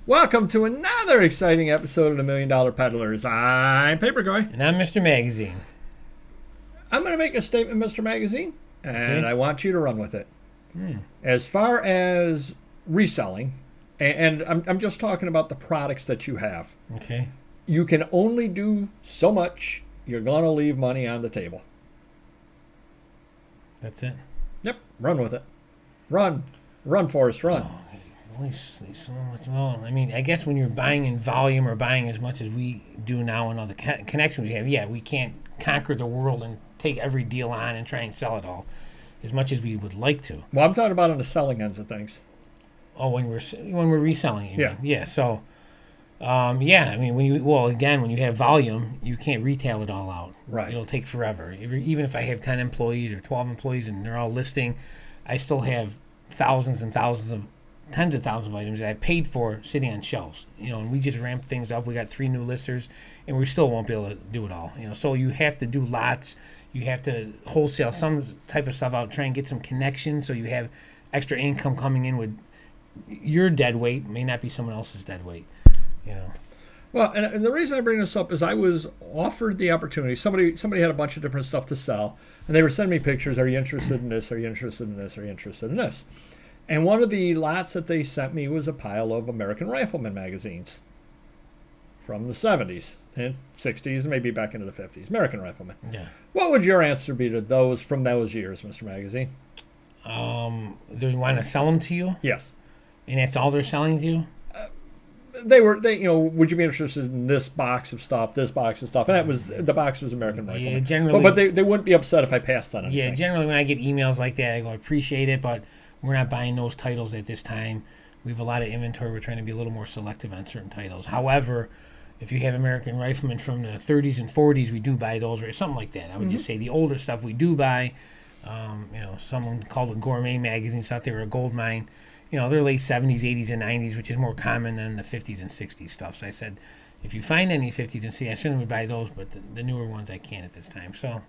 Welcome to another exciting episode of the Million Dollar Peddlers. I'm Paperboy. And I'm Mr. Magazine. I'm going to make a statement, Mr. Magazine, and Okay. I want you to run with it. As far as reselling, and I'm just talking about the products that you have, Okay. you can only do so much. You're going to leave money on the table. That's it. Yep, run with it. Run, Forrest, run. Only so much. Well, I mean, I guess when you're buying in volume or buying as much as we do now and all the connections we have, yeah, we can't conquer the world and take every deal on and try and sell it all as much as we would like to. Well, I'm talking about on the selling ends of things. Oh, when we're reselling, you Yeah. mean. Yeah. So, yeah, I mean, when you have volume, you can't retail it all out. Right. It'll take forever. Even if I have 10 employees or 12 employees and they're all listing, I still have thousands and tens of thousands of items that I paid for sitting on shelves. And we just ramped things up. We got 3 new listers, and we still won't be able to do it all. So you have to do lots. You have to wholesale some type of stuff out, try and get some connections so you have extra income coming in with your dead weight may not be someone else's dead weight. Well, and the reason I bring this up is I was offered the opportunity. Somebody had a bunch of different stuff to sell, and they were sending me pictures. Are you interested in this? Are you interested in this? Are you interested in this? And one of the lots that they sent me was a pile of American Rifleman magazines from the 70s and 60s, maybe back into the 50s. American Rifleman. Yeah. What would your answer be to those from those years, Mr. Magazine? They want to sell them to you, Yes. and that's all they're selling to you. Would you be interested in this box of stuff, this box of stuff? And that was, the box was American Rifleman. Yeah, generally. But they wouldn't be upset if I passed on anything. Yeah, generally when I get emails like that, I go, I appreciate it, but we're not buying those titles at this time. We have a lot of inventory. We're trying to be a little more selective on certain titles. However, if you have American Riflemen from the 30s and 40s, we do buy those, or something like that. I would just say the older stuff we do buy. Someone called it gourmet magazines out there, a gold mine. They're late 70s, 80s, and 90s, which is more common than the 50s and 60s stuff. So I said, if you find any 50s and 60s, I certainly would buy those, but the newer ones I can't at this time. So,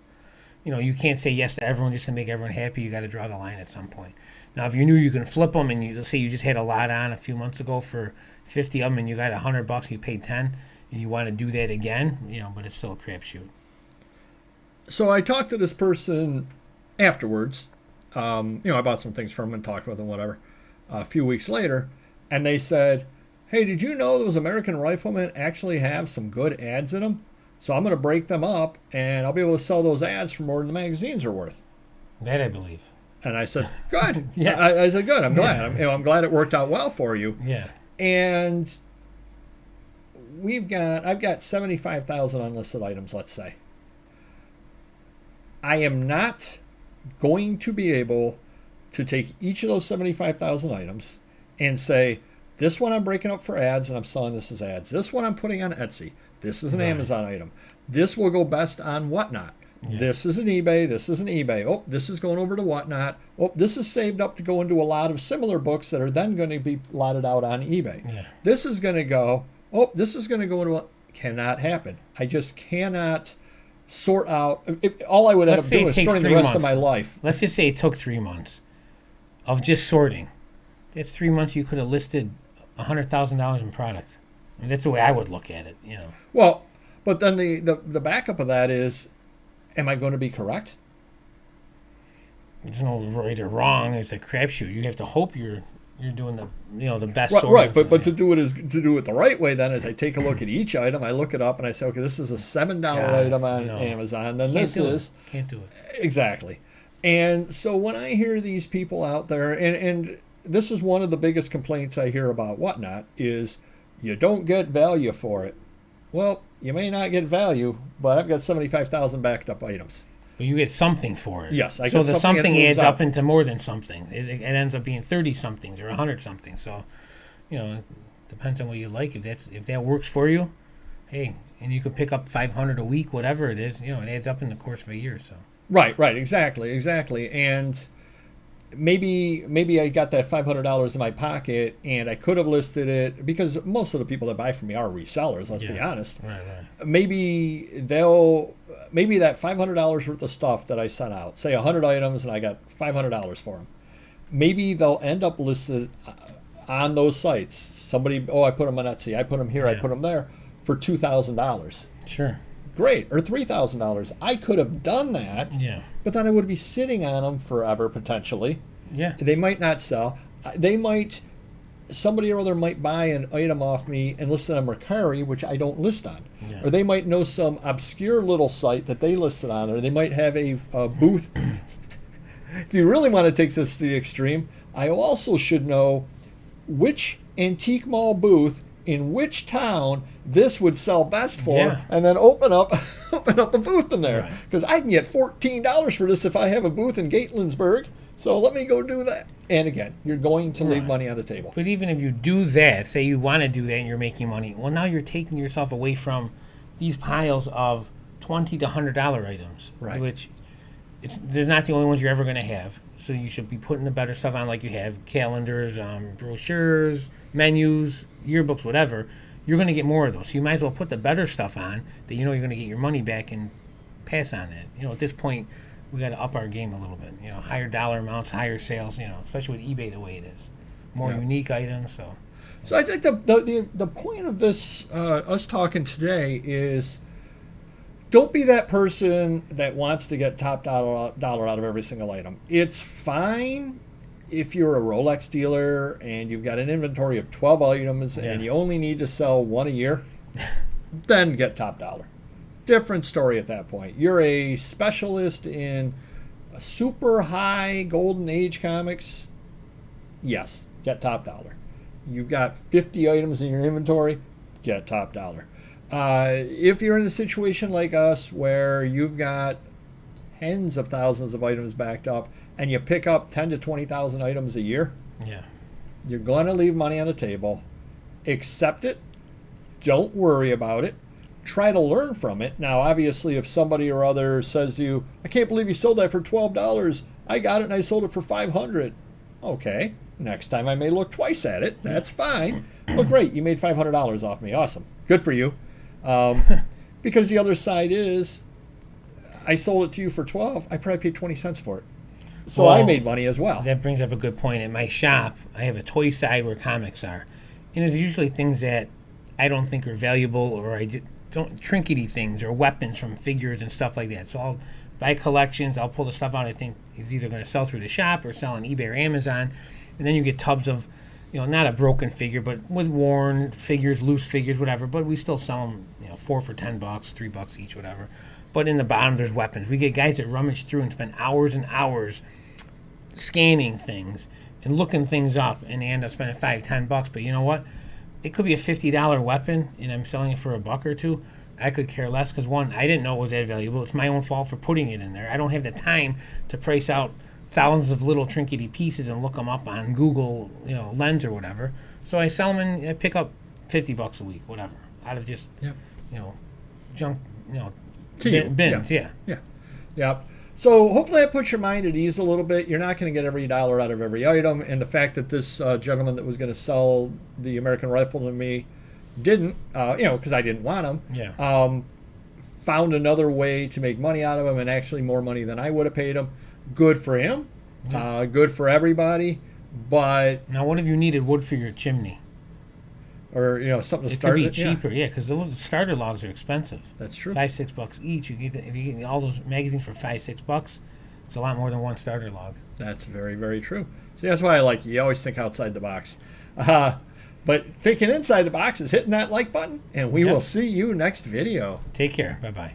you can't say yes to everyone just to make everyone happy. You got to draw the line at some point. Now, if you knew you can flip them, and let's say you just had a lot on a few months ago for 50 of them, and you got $100, you paid 10, and you want to do that again, but it's still a crapshoot. So I talked to this person afterwards. I bought some things from them and talked with them, whatever, a few weeks later, and they said, hey, did you know those American Riflemen actually have some good ads in them? So I'm going to break them up, and I'll be able to sell those ads for more than the magazines are worth. That I believe. And I said, good. Yeah. I said, good. I'm glad. I'm glad it worked out well for you. Yeah. And I've got 75,000 unlisted items, let's say. I am not going to be able to take each of those 75,000 items and say, this one I'm breaking up for ads and I'm selling this as ads. This one I'm putting on Etsy. This is an Amazon item. This will go best on Whatnot. Yeah. This is an eBay. This is an eBay. Oh, this is going over to Whatnot. Oh, this is saved up to go into a lot of similar books that are then going to be lotted out on eBay. Yeah. This is going to go, this is going to go into cannot happen. I just cannot sort out. All I would end up doing is sorting the rest of my life. Let's just say it took 3 months of just sorting. That's 3 months you could have listed $100,000 in product. I mean, that's the way I would look at it, Well, but then the backup of that is, am I going to be correct? There's no right or wrong. It's a crapshoot. You have to hope you're doing the best. Right. But to do it the right way, then is I take a look at each item, I look it up, and I say, okay, this is a $7 item on Amazon. Then can't do it. Exactly. And so when I hear these people out there, and this is one of the biggest complaints I hear about Whatnot, is you don't get value for it. Well, you may not get value, but I've got 75,000 backed up items. But you get something for it. Yes. So the something adds up into more than something. It ends up being 30-somethings or 100-somethings. So, it depends on what you like. If that works for you, hey, and you could pick up 500 a week, whatever it is, it adds up in the course of a year. So. Right. Exactly. And maybe I got that $500 in my pocket, and I could have listed it, because most of the people that buy from me are resellers. Let's be honest. Right. Maybe that $500 worth of stuff that I sent out, say 100 items, and I got $500 for them. Maybe they'll end up listed on those sites. Somebody, I put them on Etsy, I put them here, I Yeah. put them there for $2,000. Sure. Great, or $3,000. I could have done that, Yeah. but then I would be sitting on them forever potentially. Yeah. They might not sell. Somebody or other might buy an item off me and list it on Mercari, which I don't list on. Yeah. Or they might know some obscure little site that they listed on, or they might have a booth. If you really want to take this to the extreme, I also should know which antique mall booth in which town this would sell best for, Yeah. and then open up a booth in there. Right. Because I can get $14 for this if I have a booth in Gatlinburg. So let me go do that. And again, you're going to leave Right. money on the table. But even if you do that, say you want to do that and you're making money, well, now you're taking yourself away from these piles of $20 to $100 items, Right. which they're not the only ones you're ever going to have. So you should be putting the better stuff on, like you have calendars, brochures, menus, yearbooks, whatever. You're going to get more of those. So you might as well put the better stuff on that you know you're going to get your money back and pass on that. At this point, we got to up our game a little bit. Higher dollar amounts, higher sales. Especially with eBay the way it is, more Yeah. unique items. So I think the point of this us talking today is, don't be that person that wants to get top dollar out of every single item. It's fine if you're a Rolex dealer and you've got an inventory of 12 items and you only need to sell one a year, then get top dollar. Different story at that point. You're a specialist in super high golden age comics. Yes, get top dollar. You've got 50 items in your inventory, get top dollar. If you're in a situation like us where you've got tens of thousands of items backed up and you pick up 10 to 20,000 items a year, you're going to leave money on the table. Accept it. Don't worry about it. Try to learn from it. Now, obviously, if somebody or other says to you, I can't believe you sold that for $12. I got it and I sold it for $500. Okay. Next time I may look twice at it. That's fine. Well, great. You made $500 off me. Awesome. Good for you. Because the other side is, I sold it to you for 12. I probably paid 20 cents for it. So I made money as well. That brings up a good point. At my shop, I have a toy side where comics are. And it's usually things that I don't think are valuable, or don't trinkety things or weapons from figures and stuff like that. So I'll buy collections. I'll pull the stuff out I think is either going to sell through the shop or sell on eBay or Amazon. And then you get tubs of, not a broken figure, but with worn figures, loose figures, whatever. But we still sell them, 4 for $10, $3 each, whatever. But in the bottom, there's weapons. We get guys that rummage through and spend hours and hours scanning things and looking things up, and they end up spending $5, $10. But you know what? It could be a $50 weapon, and I'm selling it for $1 or $2. I could care less because, one, I didn't know it was that valuable. It's my own fault for putting it in there. I don't have the time to price out thousands of little trinkety pieces and look them up on Google, Lens or whatever. So I sell them and I pick up $50 a week, whatever, out of just, junk, bins. Yeah. So hopefully that puts your mind at ease a little bit. You're not going to get every dollar out of every item. And the fact that this gentleman that was going to sell the American rifle to me didn't, because I didn't want him, found another way to make money out of him, and actually more money than I would have paid him. Good for him. Good for everybody. But now, what if you needed wood for your chimney? Or something to It start. could be cheaper, because the starter logs are expensive. That's true. $5-6 each. If you get all those magazines for $5-6, it's a lot more than one starter log. That's very, very true. See, that's why I like you. You always think outside the box. But thinking inside the box is hitting that like button, and we will see you next video. Take care. Bye-bye.